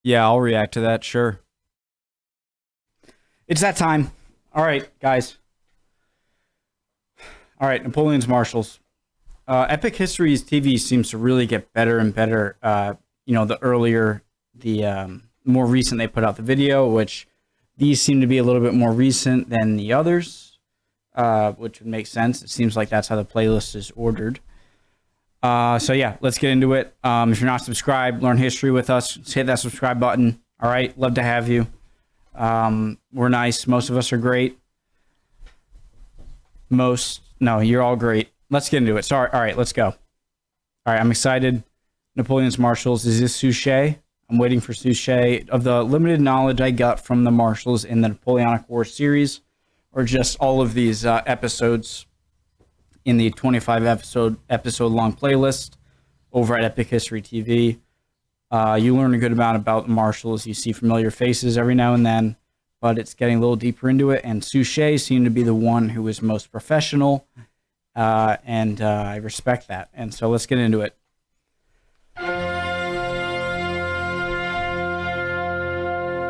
Yeah, I'll react to that, sure. It's that time. All right, guys. All right, Napoleon's Marshals. Epic Histories TV seems to really get better and better. The more recent they put out the video, which these seem to be a little bit more recent than the others, which would make sense. It seems like that's how the playlist is ordered. So yeah, let's get into it. If you're not subscribed, learn history with us. Just hit that subscribe button. All right, love to have you. We're nice. Most of us are great. No, you're all great. Let's get into it. Sorry. All right, let's go. All right, I'm excited. Napoleon's Marshals. Is this Suchet? I'm waiting for Suchet. Of the limited knowledge I got from the Marshals in the Napoleonic War series, or just all of these episodes in the 25 episode long playlist over at Epic History TV, you learn a good amount about the Marshals. You see familiar faces every now and then, but it's getting a little deeper into it. And Suchet seemed to be the one who was most professional, and I respect that. And so let's get into it.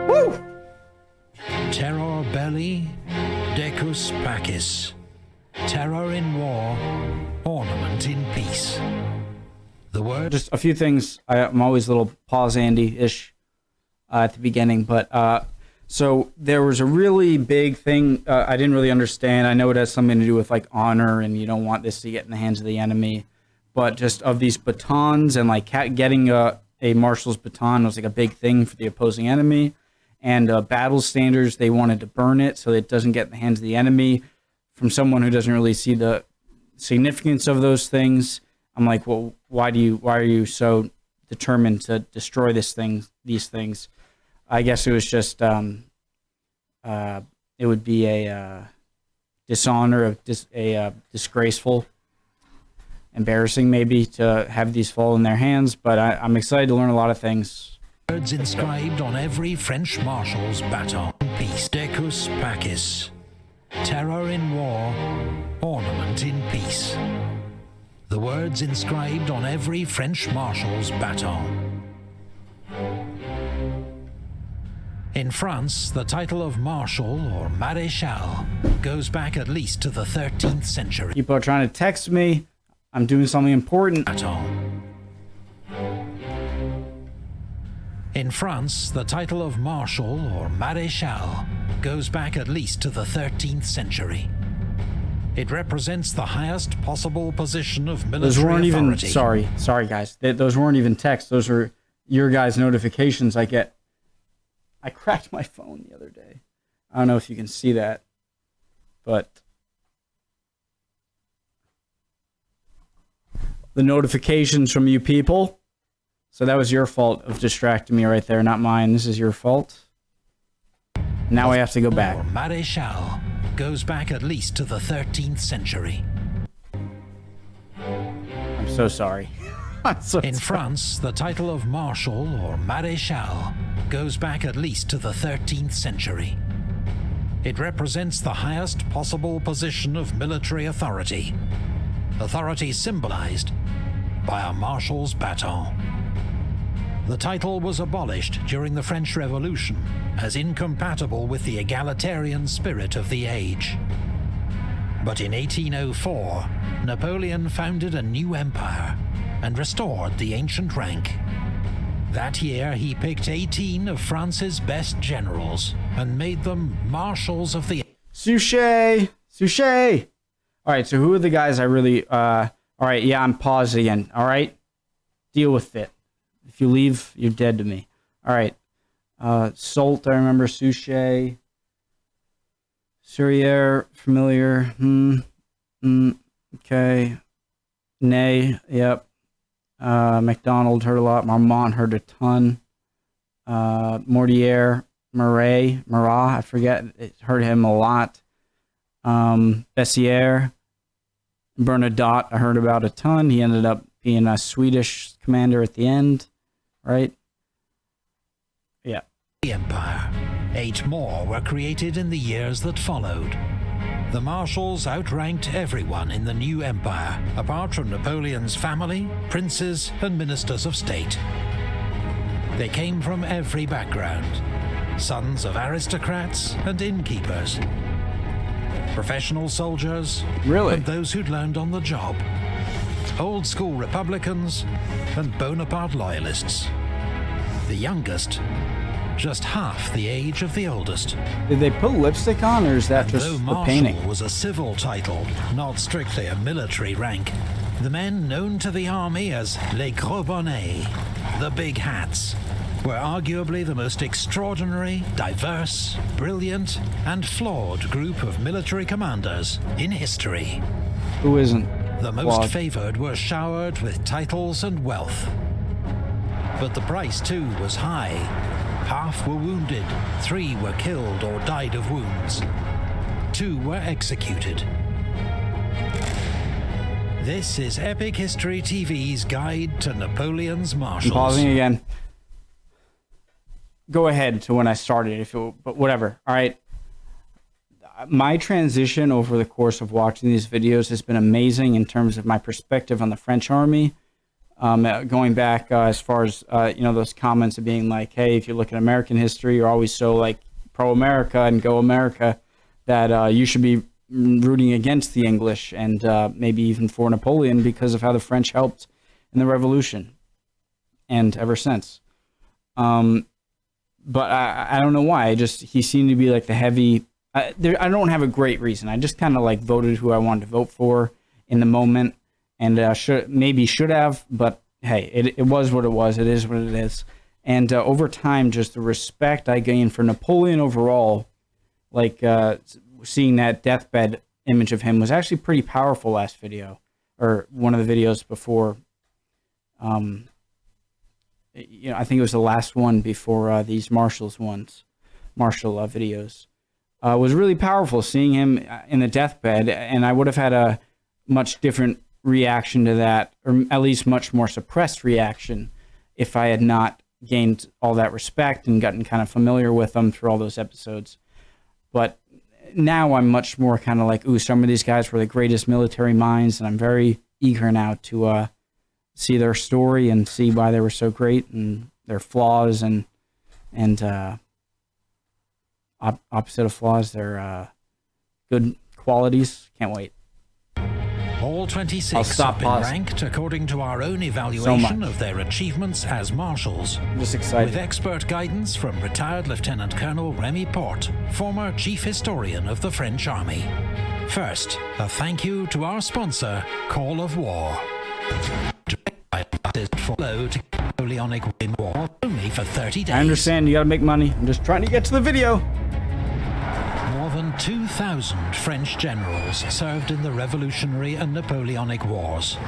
Woo! Terror belli, decus pacis. Terror in war, ornament in peace. The word... Just a few things. I'm always a little pause Andy-ish at the beginning, but so there was a really big thing I didn't really understand. I know it has something to do with like honor, and you don't want this to get in the hands of the enemy, but just of these batons, and like getting a marshal's baton was like a big thing for the opposing enemy. And battle standards, they wanted to burn it so it doesn't get in the hands of the enemy. From someone who doesn't really see the significance of those things, I'm like, well, why are you so determined to destroy these things? I guess it was just it would be a dishonor, disgraceful, embarrassing maybe to have these fall in their hands. But I'm excited to learn a lot of things. Words inscribed on every French marshal's baton. Peace, decus pacis. Terror in war, ornament in peace. The words inscribed on every French marshal's baton. In France, the title of Marshal or Maréchal goes back at least to the 13th century. People are trying to text me. I'm doing something important. Baton. In France, the title of Marshal or Maréchal goes back at least to the 13th century. It represents the highest possible position of military authority. Sorry guys. Those weren't even texts. Those were your guys' notifications I get. I cracked my phone the other day. I don't know if you can see that, but the notifications from you people. So that was your fault of distracting me right there, not mine. This is your fault. Now I have to go back. Maréchal goes back at least to the 13th century. I'm so sorry. In France, the title of Marshal or Maréchal goes back at least to the 13th century. It represents the highest possible position of military authority. Authority symbolized by a marshal's baton. The title was abolished during the French Revolution as incompatible with the egalitarian spirit of the age. But in 1804, Napoleon founded a new empire and restored the ancient rank. That year, he picked 18 of France's best generals and made them marshals of the... Suchet! All right, so who are the guys I really... all right, yeah, I'm paused again, all right? Deal with it. If you leave, you're dead to me. All right. Soult, I remember. Suchet. Surrier, familiar. Okay. Ney, yep. MacDonald, heard a lot. Marmont, heard a ton. Mortier, Marat, I forget. Heard him a lot. Bessières, Bernadotte, I heard about a ton. He ended up being a Swedish commander at the end. Right? Yeah. The empire. 8 more were created in the years that followed. The marshals outranked everyone in the new empire, apart from Napoleon's family, princes, and ministers of state. They came from every background, sons of aristocrats and innkeepers, professional soldiers, Really? and those who'd learned on the job, old school Republicans and Bonaparte loyalists. The youngest, just half the age of the oldest. Did they put lipstick on, or is that And just though the Marshal painting? was a civil title, not strictly a military rank, the men known to the army as les gros bonnets, the big hats, were arguably the most extraordinary, diverse, brilliant, and flawed group of military commanders in history. Who isn't? The most Flawed. favored were showered with titles and wealth. But the price too was high. Half were wounded, 3 were killed or died of wounds, 2 were executed. This is Epic History TV's guide to Napoleon's I'm Marshals. pausing again. Go ahead to when I started, but whatever. All right. My transition over the course of watching these videos has been amazing in terms of my perspective on the French army. Going back as far as those comments of being like, hey, if you look at American history, you're always so like pro-America and go America that you should be rooting against the English and maybe even for Napoleon because of how the French helped in the Revolution and ever since. But I don't know why. He seemed to be like the heavy. I don't have a great reason. I just kind of like voted who I wanted to vote for in the moment, and should have. But hey, it was what it was. It is what it is. And over time, just the respect I gained for Napoleon overall, like seeing that deathbed image of him was actually pretty powerful last video, or one of the videos before. I think it was the last one before these Marshal videos. Was really powerful seeing him in the deathbed, and I would have had a much different reaction to that, or at least much more suppressed reaction, if I had not gained all that respect and gotten kind of familiar with them through all those episodes. But now I'm much more kind of like, ooh, some of these guys were the greatest military minds, and I'm very eager now to see their story and see why they were so great and their flaws and opposite of flaws, their good qualities. Can't wait. All 26 have been ranked according to our own evaluation of their achievements as marshals. I'm just excited. With expert guidance from retired Lieutenant Colonel Remy Porte, former Chief Historian of the French Army. First, a thank you to our sponsor, Call of War. Follow to Napoleonic War only for 30 days. I understand you gotta make money. I'm just trying to get to the video. More than 2,000 French generals served in the Revolutionary and Napoleonic Wars.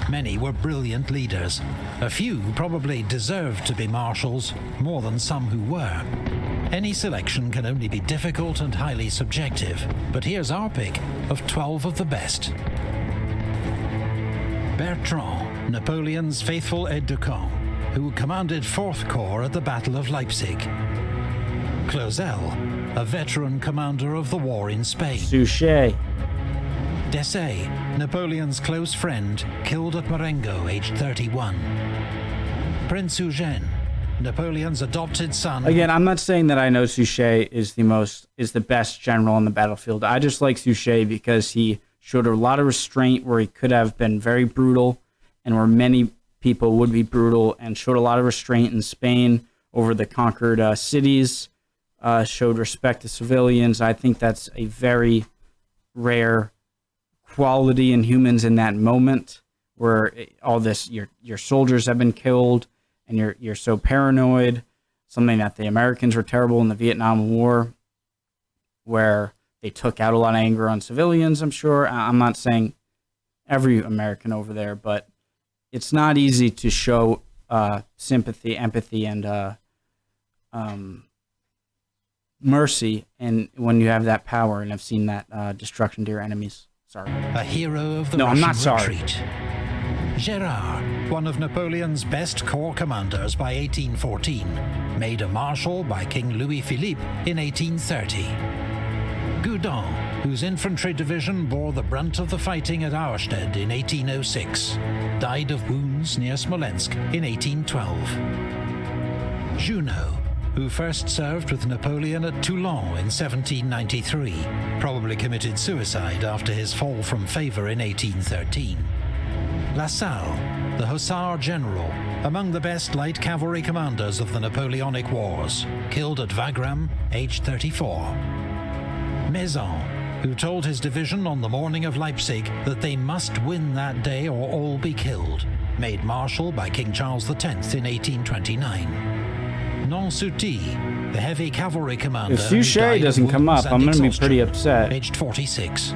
Many were brilliant leaders. A few probably deserved to be marshals, more than some who were. Any selection can only be difficult and highly subjective, but here's our pick of 12 of the best. Bertrand, Napoleon's faithful aide-de-camp, who commanded 4th Corps at the Battle of Leipzig. Clausel, a veteran commander of the war in Spain. Suchet. Desaix, Napoleon's close friend, killed at Marengo, aged 31. Prince Eugène, Napoleon's adopted son. Again, I'm not saying that I know Suchet is the best general on the battlefield. I just like Suchet because he showed a lot of restraint where he could have been very brutal, and where many people would be brutal, and showed a lot of restraint in Spain over the conquered cities, showed respect to civilians. I think that's a very rare quality in humans in that moment, where all this, your soldiers have been killed, and you're so paranoid, something that the Americans were terrible in the Vietnam War, where they took out a lot of anger on civilians, I'm sure. I'm not saying every American over there, but it's not easy to show sympathy, empathy, and mercy, and when you have that power and have seen that destruction to your enemies. Sorry. A hero of the No, Russian I'm not sorry. retreat. Gérard, one of Napoleon's best corps commanders by 1814, made a marshal by King Louis-Philippe in 1830. Goudon, whose infantry division bore the brunt of the fighting at Auerstedt in 1806, died of wounds near Smolensk in 1812. Junot, who first served with Napoleon at Toulon in 1793, probably committed suicide after his fall from favor in 1813. Lasalle, the Hussar general, among the best light cavalry commanders of the Napoleonic Wars, killed at Wagram, aged 34. Maison, who told his division on the morning of Leipzig that they must win that day or all be killed, made Marshal by King Charles X in 1829. Non-Souty, the heavy cavalry commander. If Suchet doesn't come up, I'm going to be pretty upset. Aged 46.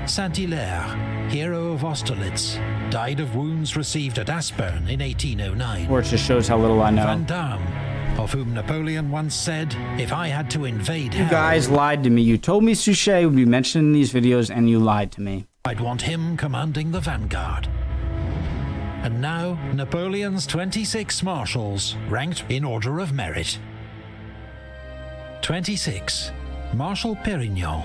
Saint-Hilaire, hero of Austerlitz, died of wounds received at Aspern in 1809. Or it just shows how little I know. Van Damme, of whom Napoleon once said, "If I had to invade hell, you guys lied to me. You told me Suchet would be mentioned in these videos, and you lied to me. I'd want him commanding the vanguard." And now, Napoleon's 26 marshals, ranked in order of merit. 26. Marshal Pérignon.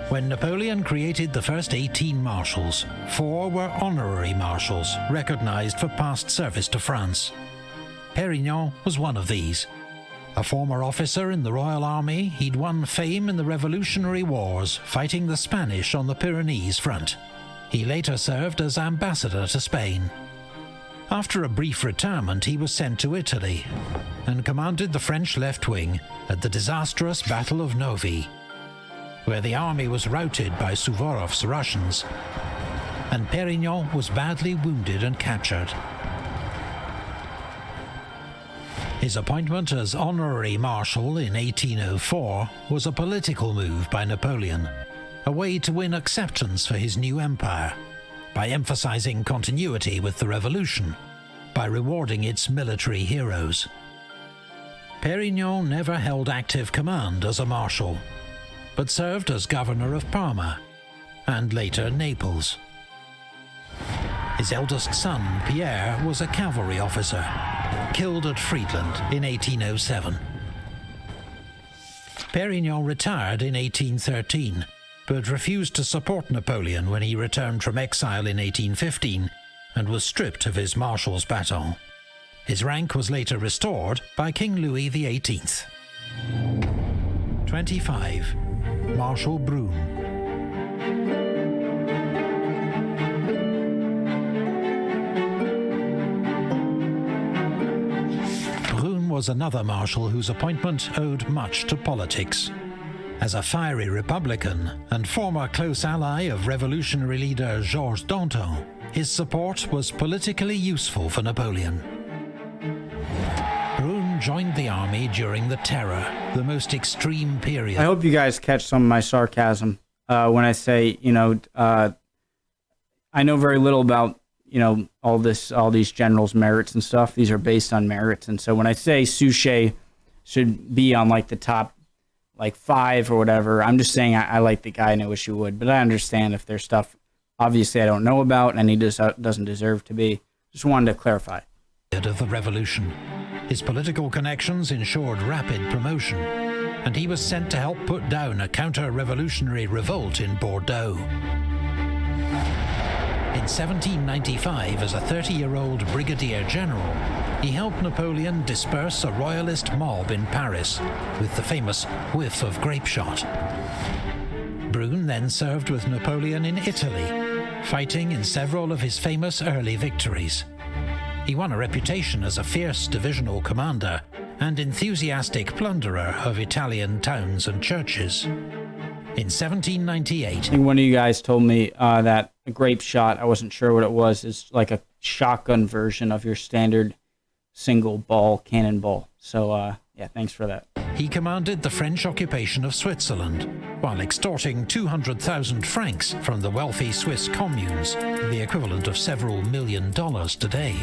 When Napoleon created the first 18 marshals, 4 were honorary marshals, recognized for past service to France. Pérignon was one of these. A former officer in the Royal Army, he'd won fame in the Revolutionary Wars, fighting the Spanish on the Pyrenees front. He later served as ambassador to Spain. After a brief retirement, he was sent to Italy and commanded the French left wing at the disastrous Battle of Novi, where the army was routed by Suvorov's Russians, and Pérignon was badly wounded and captured. His appointment as honorary marshal in 1804 was a political move by Napoleon, a way to win acceptance for his new empire, by emphasizing continuity with the revolution, by rewarding its military heroes. Pérignon never held active command as a marshal, but served as governor of Parma, and later Naples. His eldest son, Pierre, was a cavalry officer, killed at Friedland in 1807. Pérignon retired in 1813, but refused to support Napoleon when he returned from exile in 1815 and was stripped of his marshal's baton. His rank was later restored by King Louis XVIII. 25. Marshal Brune. Brune was another marshal whose appointment owed much to politics. As a fiery Republican and former close ally of revolutionary leader Georges Danton, his support was politically useful for Napoleon. Brune joined the army during the Terror, the most extreme period. I hope you guys catch some of my sarcasm when I say, I know very little about, all these generals' merits and stuff. These are based on merits. And so when I say Suchet should be on the top 5 or whatever, I'm just saying I like the guy and I wish he would. But I understand if there's stuff obviously I don't know about and he just doesn't deserve to be. Just wanted to clarify. Of the revolution. His political connections ensured rapid promotion, and he was sent to help put down a counter-revolutionary revolt in Bordeaux. In 1795, as a 30-year-old brigadier general, he helped Napoleon disperse a royalist mob in Paris with the famous whiff of grape shot. Brune then served with Napoleon in Italy, fighting in several of his famous early victories. He won a reputation as a fierce divisional commander and enthusiastic plunderer of Italian towns and churches. In 1798... I think one of you guys told me that a grape shot, I wasn't sure what it was, is like a shotgun version of your standard single ball cannonball. So, yeah, thanks for that. He commanded the French occupation of Switzerland, while extorting 200,000 francs from the wealthy Swiss communes, the equivalent of several $1 million today.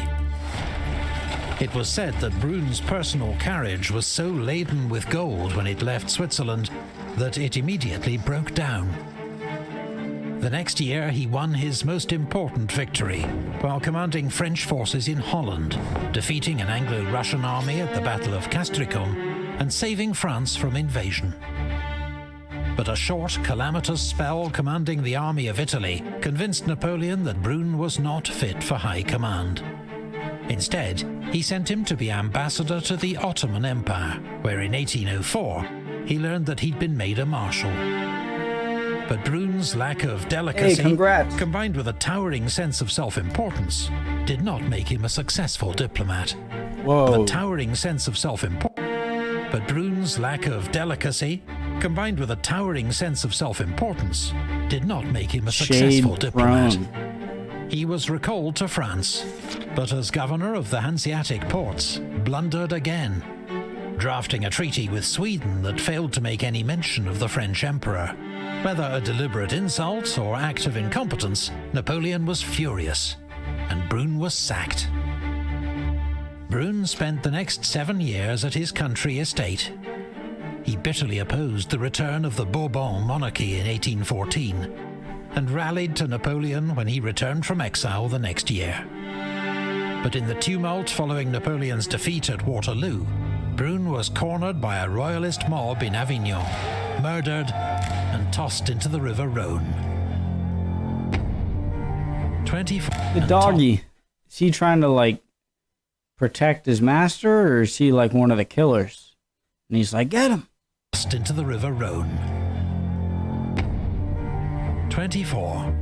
It was said that Brune's personal carriage was so laden with gold when it left Switzerland that it immediately broke down. The next year he won his most important victory while commanding French forces in Holland, defeating an Anglo-Russian army at the Battle of Castricum and saving France from invasion. But a short, calamitous spell commanding the army of Italy convinced Napoleon that Brune was not fit for high command. Instead, he sent him to be ambassador to the Ottoman Empire, where in 1804 he learned that he'd been made a marshal. But Brun's lack of delicacy, combined with a towering sense of self-importance, did not make him a successful diplomat. Whoa. The towering sense of self-importance. But Brun's lack of delicacy, combined with a towering sense of self-importance, did not make him a successful diplomat. He was recalled to France, but as governor of the Hanseatic ports, blundered again, drafting a treaty with Sweden that failed to make any mention of the French emperor. Whether a deliberate insult or act of incompetence, Napoleon was furious, and Brun was sacked. Brun spent the next 7 years at his country estate. He bitterly opposed the return of the Bourbon monarchy in 1814, and rallied to Napoleon when he returned from exile the next year. But in the tumult following Napoleon's defeat at Waterloo, Brun was cornered by a royalist mob in Avignon, murdered and tossed into the River Rhône. The doggy, is he trying to like protect his master, or is he like one of the killers? And he's like, get him. Tossed into the River Rhône. 24.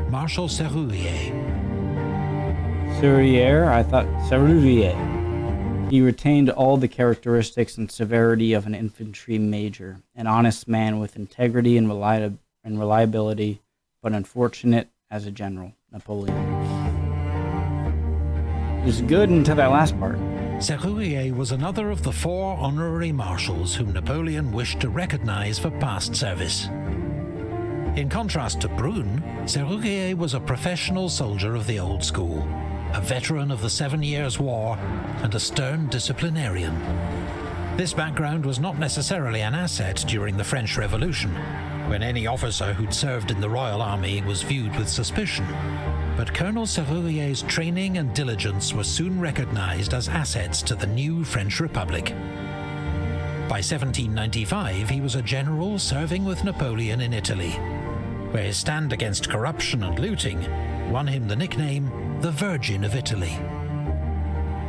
Marshal Serrurier. Serrurier? I thought Serrurier. He retained all the characteristics and severity of an infantry major, an honest man with integrity and reliability, but unfortunate as a general. Napoleon. It was good until that last part. Serrurier was another of the 4 honorary marshals whom Napoleon wished to recognize for past service. In contrast to Brun, Serrurier was a professional soldier of the old school, a veteran of the 7 Years' War, and a stern disciplinarian. This background was not necessarily an asset during the French Revolution, when any officer who'd served in the Royal Army was viewed with suspicion. But Colonel Serrurier's training and diligence were soon recognized as assets to the new French Republic. By 1795, he was a general serving with Napoleon in Italy, where his stand against corruption and looting won him the nickname the Virgin of Italy.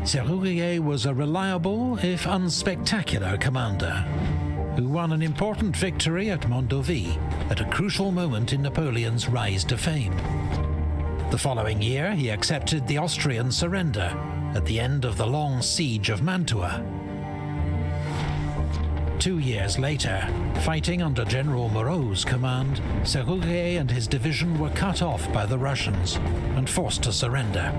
Serrurier was a reliable, if unspectacular, commander who won an important victory at Mondovi at a crucial moment in Napoleon's rise to fame. The following year, he accepted the Austrian surrender at the end of the long siege of Mantua. 2 years later, fighting under General Moreau's command, Serrurier and his division were cut off by the Russians and forced to surrender.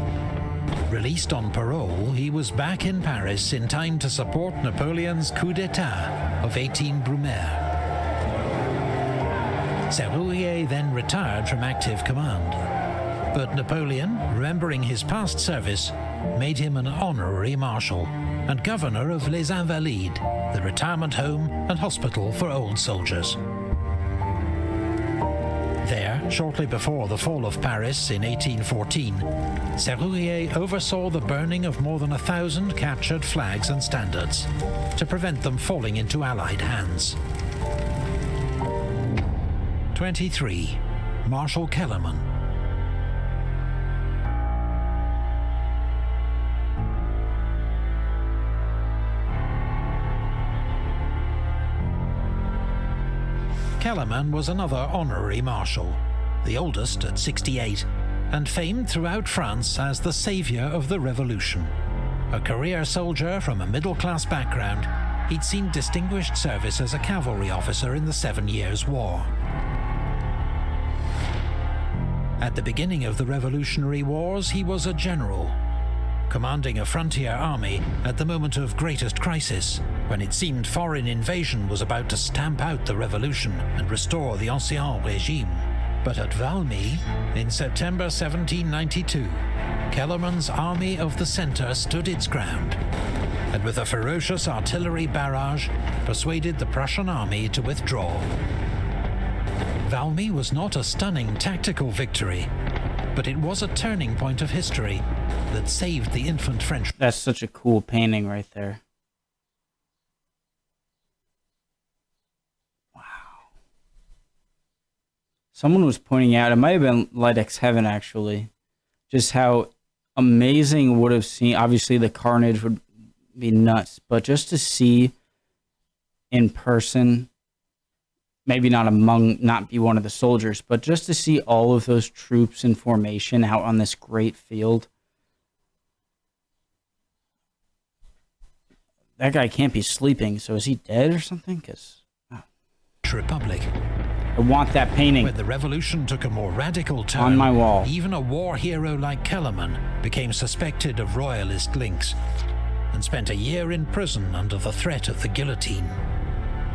Released on parole, he was back in Paris in time to support Napoleon's coup d'etat of 18 Brumaire. Serrurier then retired from active command, but Napoleon, remembering his past service, made him an honorary marshal and governor of Les Invalides, the retirement home and hospital for old soldiers. There, shortly before the fall of Paris in 1814, Serrurier oversaw the burning of more than 1,000 captured flags and standards to prevent them falling into Allied hands. 23. Marshal Kellerman. Kellerman was another honorary marshal, the oldest at 68, and famed throughout France as the savior of the revolution. A career soldier from a middle-class background, he'd seen distinguished service as a cavalry officer in the 7 Years' War. At the beginning of the Revolutionary Wars, he was a general, commanding a frontier army at the moment of greatest crisis, when it seemed foreign invasion was about to stamp out the revolution and restore the ancien régime. But at Valmy, in September 1792, Kellerman's Army of the Centre stood its ground, and with a ferocious artillery barrage, persuaded the Prussian army to withdraw. Valmy was not a stunning tactical victory, but it was a turning point of history that saved the infant French. That's such a cool painting right there. Wow. Someone was pointing out, it might have been Light X Heaven actually, just how amazing would have seen. Obviously, the carnage would be nuts, but just to see in person, maybe not be one of the soldiers, but just to see all of those troops in formation out on this great field. That guy can't be sleeping, so is he dead or something? Republic. I want that painting. When the revolution took a more radical turn, on my wall. Even a war hero like Kellerman became suspected of royalist links and spent a year in prison under the threat of the guillotine.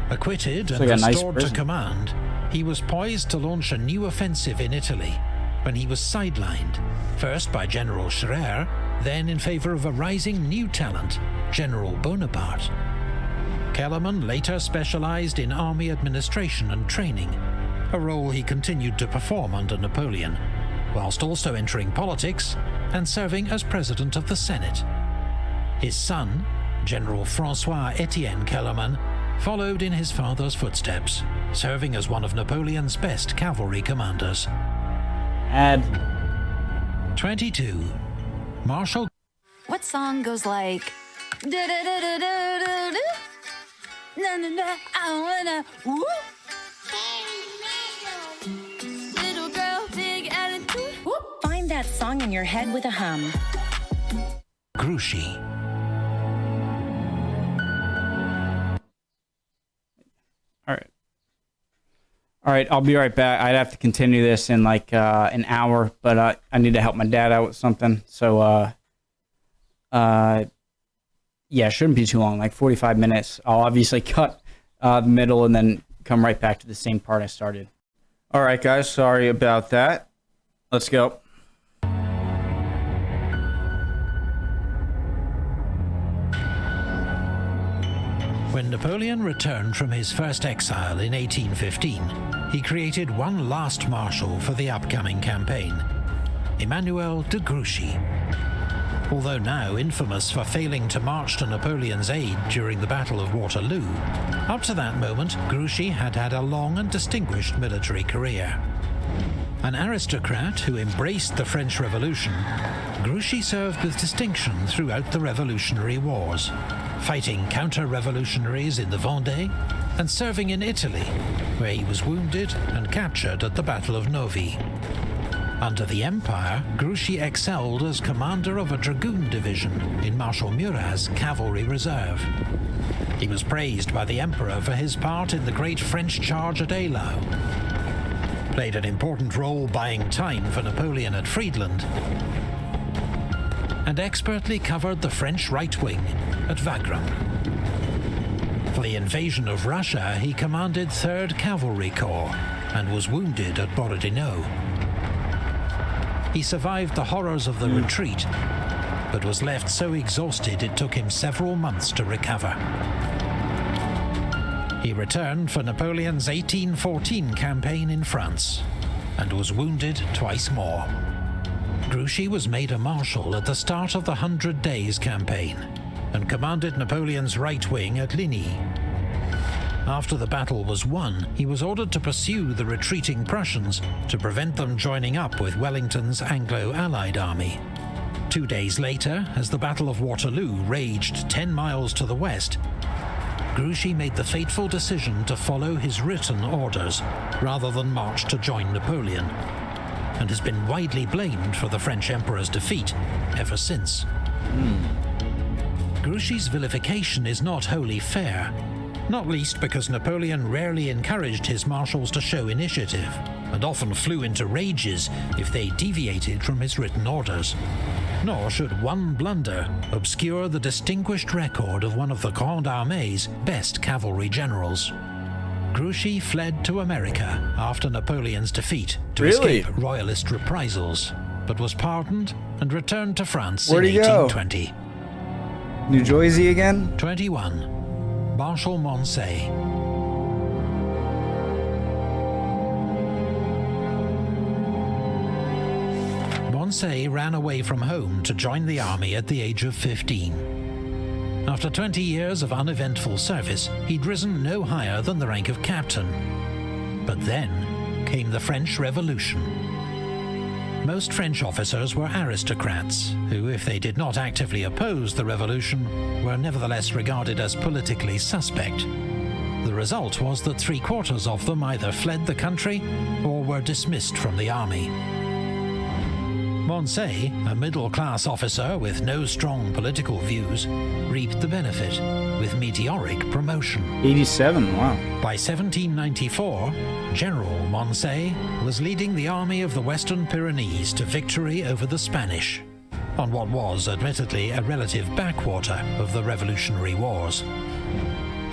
Acquitted and restored to command, he was poised to launch a new offensive in Italy when he was sidelined, first by General Scherer, then in favor of a rising new talent, General Bonaparte. Kellerman later specialized in army administration and training, a role he continued to perform under Napoleon, whilst also entering politics and serving as president of the Senate. His son, General François-Étienne Kellerman, followed in his father's footsteps, serving as one of Napoleon's best cavalry commanders. Add 22. Marshal. What song goes like da-da-da-da-da-da-da? Na-na-na, I wanna woo. Little girl, big attitude. Whoop. Find that song in your head with a hum. Grouchy. All right, I'll be right back. I'd have to continue this in like an hour, but I need to help my dad out with something. So, yeah, it shouldn't be too long, like 45 minutes. I'll obviously cut the middle and then come right back to the same part I started. All right, guys, sorry about that. Let's go. When Napoleon returned from his first exile in 1815, he created one last marshal for the upcoming campaign, Emmanuel de Grouchy. Although now infamous for failing to march to Napoleon's aid during the Battle of Waterloo, up to that moment, Grouchy had had a long and distinguished military career. An aristocrat who embraced the French Revolution, Grouchy served with distinction throughout the Revolutionary Wars, fighting counter-revolutionaries in the Vendée and serving in Italy, where he was wounded and captured at the Battle of Novi. Under the Empire, Grouchy excelled as commander of a dragoon division in Marshal Murat's cavalry reserve. He was praised by the Emperor for his part in the great French charge at Eylau, played an important role buying time for Napoleon at Friedland, and expertly covered the French right wing at Wagram. For the invasion of Russia, he commanded 3rd Cavalry Corps and was wounded at Borodino. He survived the horrors of the retreat, but was left so exhausted it took him several months to recover. He returned for Napoleon's 1814 campaign in France and was wounded twice more. Grouchy was made a marshal at the start of the 100 Days campaign and commanded Napoleon's right wing at Ligny. After the battle was won, he was ordered to pursue the retreating Prussians to prevent them joining up with Wellington's Anglo-Allied army. 2 days later, as the Battle of Waterloo raged 10 miles to the west, Grouchy made the fateful decision to follow his written orders rather than march to join Napoleon, and has been widely blamed for the French Emperor's defeat ever since. Grouchy's vilification is not wholly fair, not least because Napoleon rarely encouraged his marshals to show initiative, and often flew into rages if they deviated from his written orders. Nor should one blunder obscure the distinguished record of one of the Grande Armée's best cavalry generals. Grouchy fled to America after Napoleon's defeat to escape royalist reprisals, but was pardoned and returned to France in 1820. New Jersey again? 21. Marshal Moncey. Moncey ran away from home to join the army at the age of 15. After 20 years of uneventful service, he'd risen no higher than the rank of captain. But then came the French Revolution. Most French officers were aristocrats, who, if they did not actively oppose the revolution, were nevertheless regarded as politically suspect. The result was that 3/4 of them either fled the country or were dismissed from the army. Moncey, a middle-class officer with no strong political views, reaped the benefit with meteoric promotion. 87, wow. By 1794, General Moncey was leading the army of the Western Pyrenees to victory over the Spanish, on what was admittedly a relative backwater of the Revolutionary Wars.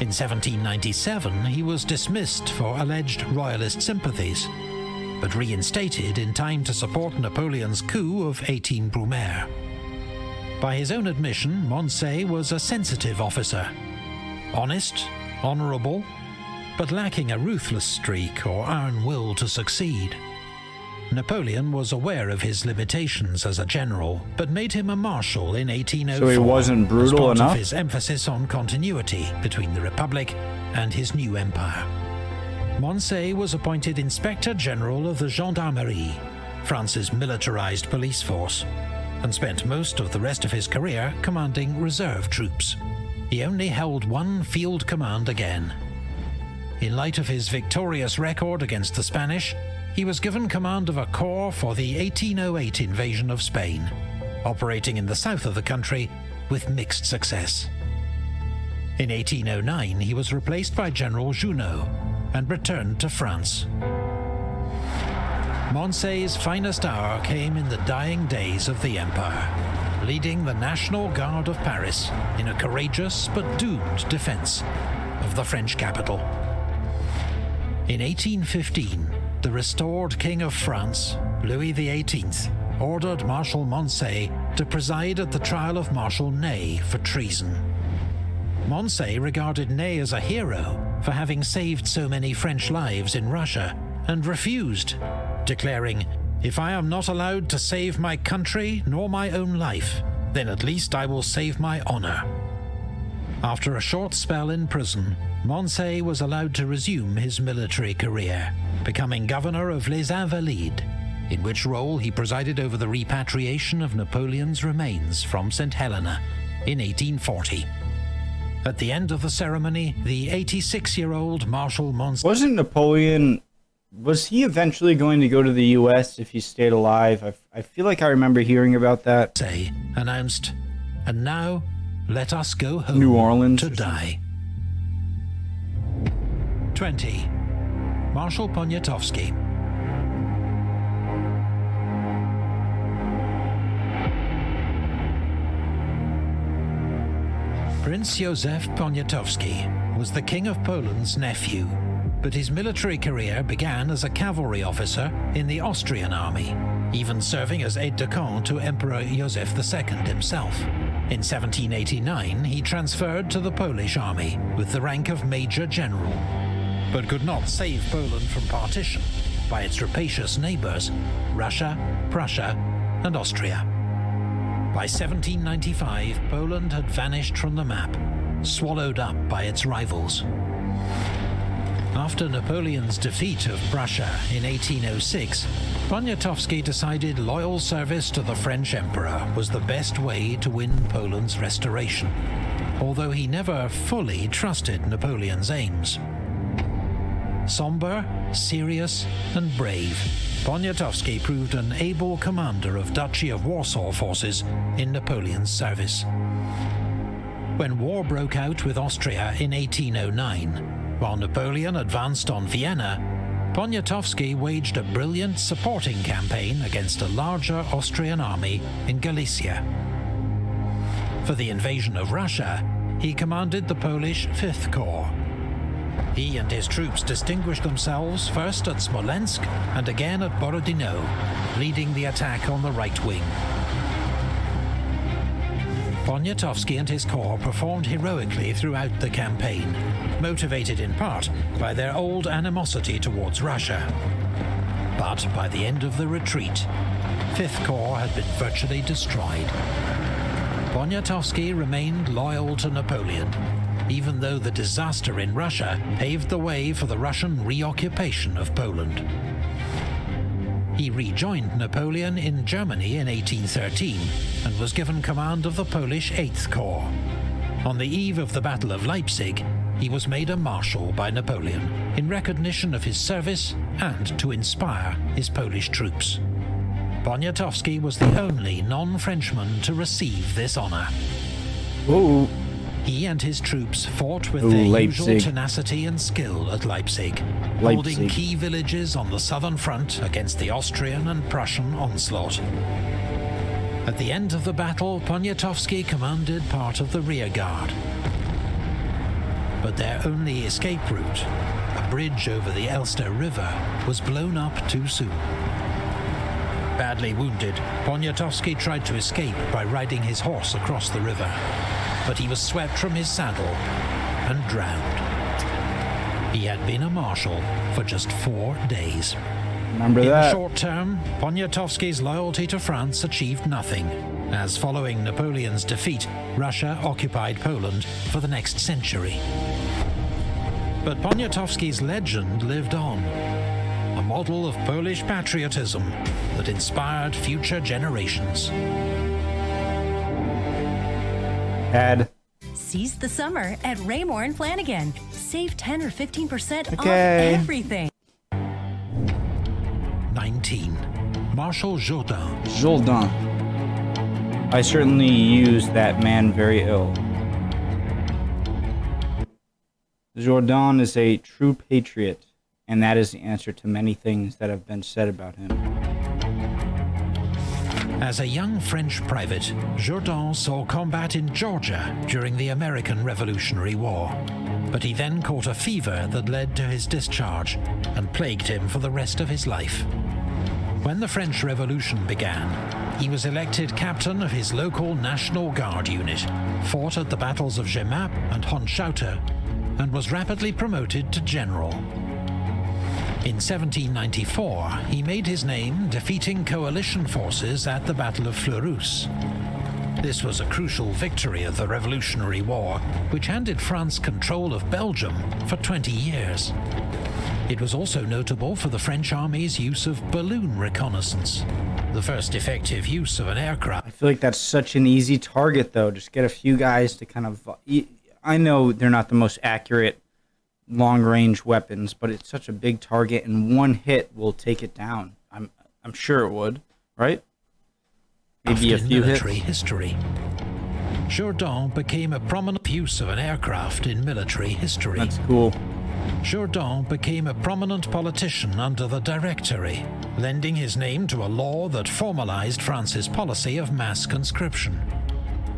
In 1797, he was dismissed for alleged royalist sympathies, but reinstated in time to support Napoleon's coup of 18 Brumaire. By his own admission, Moncey was a sensitive officer, honest, honourable, but lacking a ruthless streak or iron will to succeed. Napoleon was aware of his limitations as a general, but made him a marshal in 1804. So he wasn't brutal as part enough? of his emphasis on continuity between the Republic and his new empire. Moncey was appointed Inspector General of the Gendarmerie, France's militarized police force, and spent most of the rest of his career commanding reserve troops. He only held one field command again. In light of his victorious record against the Spanish, he was given command of a corps for the 1808 invasion of Spain, operating in the south of the country with mixed success. In 1809, he was replaced by General Junot and returned to France. Moncey's finest hour came in the dying days of the Empire, leading the National Guard of Paris in a courageous but doomed defense of the French capital. In 1815, the restored King of France, Louis XVIII, ordered Marshal Moncey to preside at the trial of Marshal Ney for treason. Moncey regarded Ney as a hero for having saved so many French lives in Russia and refused, declaring, "If I am not allowed to save my country nor my own life, then at least I will save my honor." After a short spell in prison, Moncey was allowed to resume his military career, becoming governor of Les Invalides, in which role he presided over the repatriation of Napoleon's remains from St. Helena in 1840. At the end of the ceremony, the 86-year-old Marshal Moncey Was he eventually going to go to the U.S. if he stayed alive? I feel like I remember hearing about that. announced, "And now, let us go home New Orleans to or die." 20. Marshal Poniatowski. Prince Józef Poniatowski was the King of Poland's nephew, but his military career began as a cavalry officer in the Austrian army, even serving as aide-de-camp to Emperor Józef II himself. In 1789, he transferred to the Polish army with the rank of Major General, but could not save Poland from partition by its rapacious neighbors, Russia, Prussia, and Austria. By 1795, Poland had vanished from the map, swallowed up by its rivals. After Napoleon's defeat of Prussia in 1806, Poniatowski decided loyal service to the French Emperor was the best way to win Poland's restoration, although he never fully trusted Napoleon's aims. Somber, serious, and brave, Poniatowski proved an able commander of Duchy of Warsaw forces in Napoleon's service. When war broke out with Austria in 1809, while Napoleon advanced on Vienna, Poniatowski waged a brilliant supporting campaign against a larger Austrian army in Galicia. For the invasion of Russia, he commanded the Polish Fifth Corps. He and his troops distinguished themselves first at Smolensk and again at Borodino, leading the attack on the right wing. Poniatowski and his corps performed heroically throughout the campaign, motivated in part by their old animosity towards Russia. But by the end of the retreat, Fifth Corps had been virtually destroyed. Poniatowski remained loyal to Napoleon, even though the disaster in Russia paved the way for the Russian reoccupation of Poland. He rejoined Napoleon in Germany in 1813 and was given command of the Polish 8th Corps. On the eve of the Battle of Leipzig, he was made a marshal by Napoleon in recognition of his service and to inspire his Polish troops. Poniatowski was the only non-Frenchman to receive this honor. Ooh. He and his troops fought with their usual tenacity and skill at Leipzig, holding key villages on the southern front against the Austrian and Prussian onslaught. At the end of the battle, Poniatowski commanded part of the rear guard. But their only escape route, a bridge over the Elster River, was blown up too soon. Badly wounded, Poniatowski tried to escape by riding his horse across the river, but he was swept from his saddle and drowned. He had been a marshal for just 4 days. Remember that? In the short term, Poniatowski's loyalty to France achieved nothing, as following Napoleon's defeat, Russia occupied Poland for the next century. But Poniatowski's legend lived on, a model of Polish patriotism that inspired future generations. Seize the summer at Raymore and Flanagan. Save 10 or 15% off Okay. everything. 19. Marshal Jourdan. Jourdan. I certainly used that man very ill. Jourdan is a true patriot, and that is the answer to many things that have been said about him. As a young French private, Jourdan saw combat in Georgia during the American Revolutionary War. But he then caught a fever that led to his discharge and plagued him for the rest of his life. When the French Revolution began, he was elected captain of his local National Guard unit, fought at the battles of Jemappes and Hochschutter, and was rapidly promoted to general. In 1794, he made his name defeating coalition forces at the Battle of Fleurus. This was a crucial victory of the Revolutionary War, which handed France control of Belgium for 20 years. It was also notable for the French army's use of balloon reconnaissance, the first effective use of an aircraft. I feel like that's such an easy target, though. Just get a few guys to kind of... I know they're not the most accurate long-range weapons, but it's such a big target, and one hit will take it down. I'm sure it would, right? Maybe a few military hits. history. Jourdan became a prominent use of an aircraft in military history. That's cool. Jourdan became a prominent politician under the Directory, lending his name to a law that formalized France's policy of mass conscription.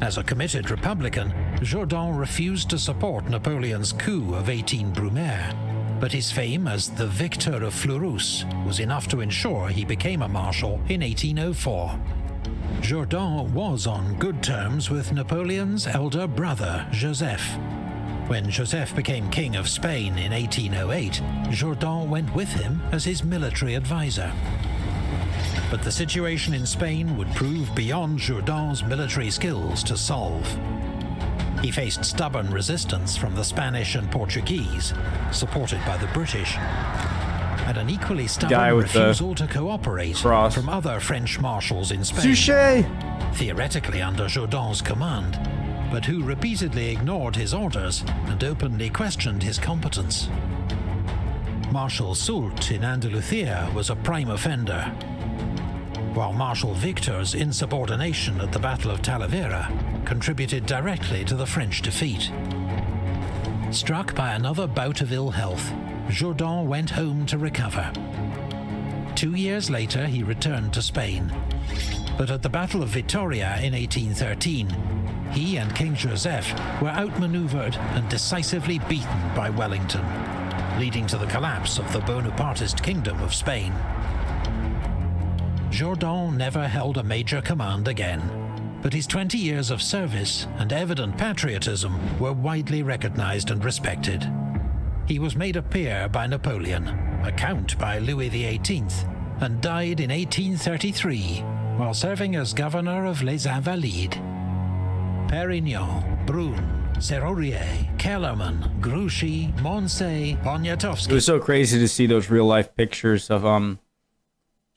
As a committed Republican, Jourdan refused to support Napoleon's coup of 18 Brumaire, but his fame as the victor of Fleurus was enough to ensure he became a marshal in 1804. Jourdan was on good terms with Napoleon's elder brother, Joseph. When Joseph became king of Spain in 1808, Jourdan went with him as his military advisor. But the situation in Spain would prove beyond Jourdan's military skills to solve. He faced stubborn resistance from the Spanish and Portuguese, supported by the British, and an equally stubborn refusal to cooperate from other French marshals in Spain, theoretically under Jourdan's command, but who repeatedly ignored his orders and openly questioned his competence. Marshal Soult in Andalusia was a prime offender, while Marshal Victor's insubordination at the Battle of Talavera contributed directly to the French defeat. Struck by another bout of ill health, Jourdan went home to recover. 2 years later, he returned to Spain. But at the Battle of Vitoria in 1813, he and King Joseph were outmaneuvered and decisively beaten by Wellington, leading to the collapse of the Bonapartist Kingdom of Spain. Jourdan never held a major command again, but his 20 years of service and evident patriotism were widely recognized and respected. He was made a peer by Napoleon, a count by Louis XVIII, and died in 1833 while serving as governor of Les Invalides. Perignon, Brune, Serrurier, Kellerman, Grouchy, Moncey, Poniatowski. It was so crazy to see those real-life pictures of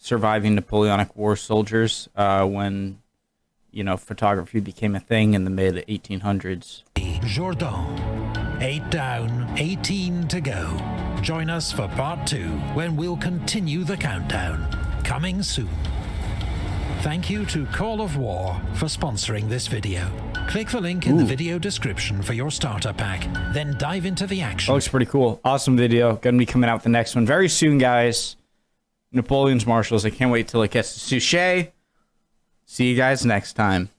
surviving Napoleonic War soldiers when, you know, photography became a thing in the mid 1800s. Jourdan. 8 down, 18 to go. Join us for part 2 when we'll continue the countdown. Coming soon. Thank you to Call of War for sponsoring this video. Click the link in the video description for your starter pack, then dive into the action. That looks pretty cool. Awesome video. Gonna be coming out with the next one very soon, guys. Napoleon's Marshals. I can't wait till it gets to Suchet. See you guys next time.